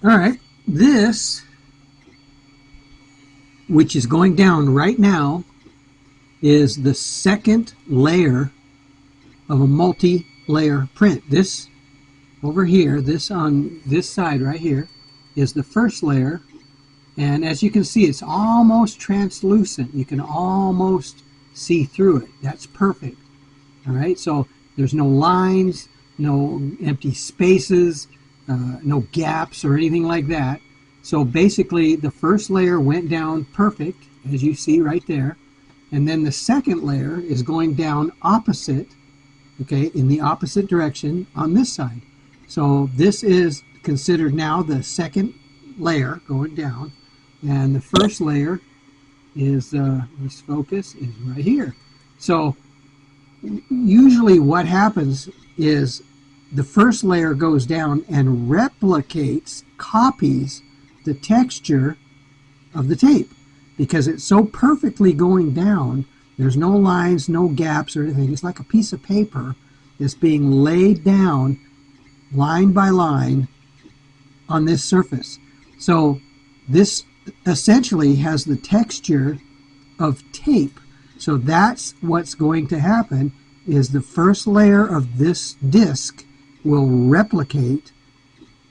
All right, this, which is going down right now, is the second layer of a multi-layer print. This over here, this on this side right here, is the first layer. And as you can see, it's almost translucent. You can almost see through it. That's perfect. All right, so there's no lines, no empty spaces, no gaps or anything like that. So basically, the first layer went down perfect, as you see right there. And then the second layer is going down opposite, okay, in the opposite direction on this side. So this is considered now the second layer going down. And the first layer is, let's focus, is right here. So usually what happens is the first layer goes down and replicates, copies the texture of the tape because it's so perfectly going down. There's no lines, no gaps or anything. It's like a piece of paper that's being laid down line by line on this surface. So this essentially has the texture of tape. So that's what's going to happen is the first layer of this disc will replicate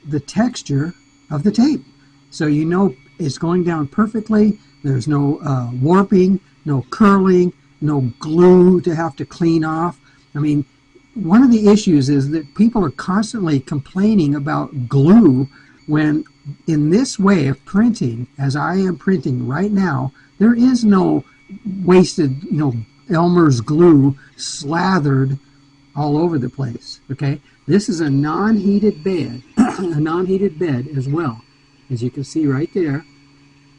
the texture of the tape. So you know it's going down perfectly. There's no warping, no curling, no glue to have to clean off. I mean, one of the issues is that people are constantly complaining about glue when in this way of printing, as I am printing right now, there is no wasted, Elmer's glue slathered all over the place, okay? This is a non-heated bed, a non-heated bed as well. As you can see right there,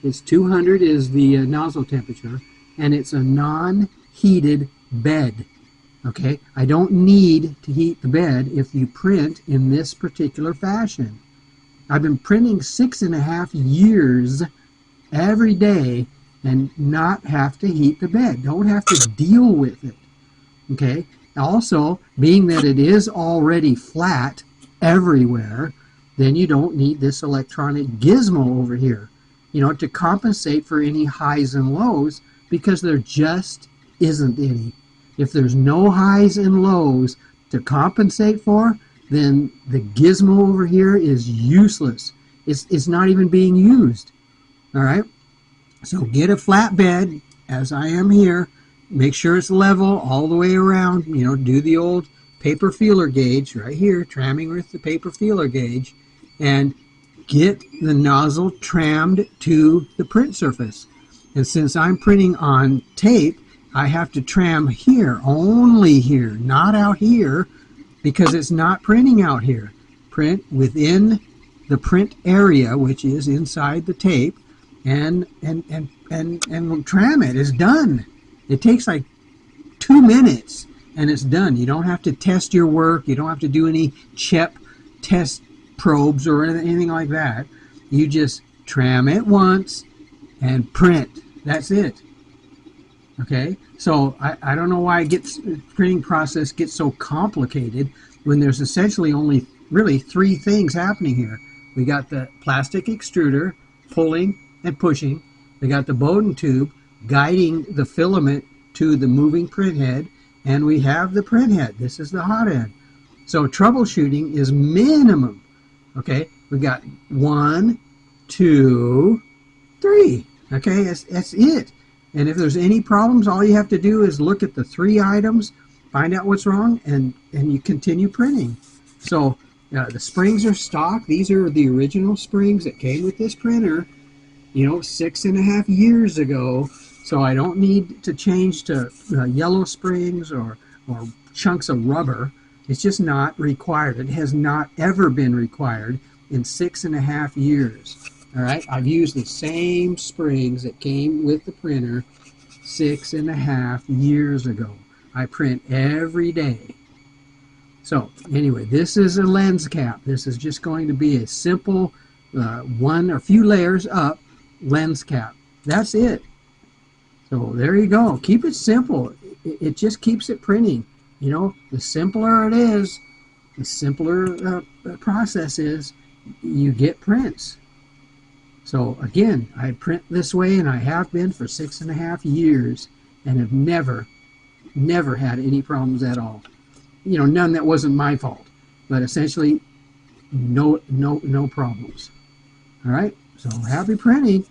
it's 200 is the nozzle temperature, and it's a non-heated bed, okay? I don't need to heat the bed if you print in this particular fashion. I've been printing 6.5 years every day and not have to heat the bed. Don't have to deal with it. Okay? Also, being that it is already flat everywhere, then you don't need this electronic gizmo over here, to compensate for any highs and lows because there just isn't any. If there's no highs and lows to compensate for, then the gizmo over here is useless. It's not even being used. All right? So get a flat bed, as I am here. Make sure it's level all the way around. Do the old paper feeler gauge right here, tramming with the paper feeler gauge, and get the nozzle trammed to the print surface. And since I'm printing on tape, I have to tram here, only here, not out here, because it's not printing out here. Print within the print area, which is inside the tape, and tram it. It's done. It takes like 2 minutes and it's done. You don't have to test your work. You don't have to do any CHEP test probes or anything like that. You just tram it once and print. That's it. Okay, so I don't know why the printing process gets so complicated when there's essentially only really 3 things happening here. We got the plastic extruder pulling and pushing. We got the Bowden tube guiding the filament to the moving print head, and we have the print head. This is the hot end. So troubleshooting is minimum. Okay, we got 1, 2, 3. Okay, that's it. And if there's any problems, all you have to do is look at the 3 items, find out what's wrong, and you continue printing. So the springs are stock. These are the original springs that came with this printer, 6.5 years ago. So I don't need to change to yellow springs or chunks of rubber. It's just not required. It has not ever been required in 6.5 years. All right, I've used the same springs that came with the printer 6.5 years ago. I print every day. So anyway, this is a lens cap. This is just going to be a simple one or a few layers up lens cap. That's it. So there you go. Keep it simple. It just keeps it printing. The simpler it is, the simpler the process is, you get prints. So again, I print this way, and I have been for 6.5 years, and have never had any problems at all. You know, none that wasn't my fault, but essentially no problems. All right, so happy printing.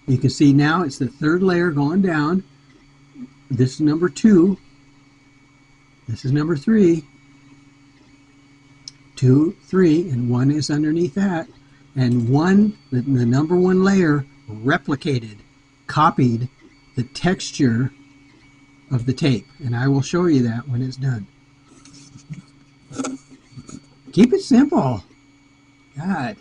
You can see now it's the third layer going down. This is number 2. This is number 3. 2, 3, and 1 is underneath that. And the number 1 layer replicated, copied the texture of the tape. And I will show you that when it's done. Keep it simple. God.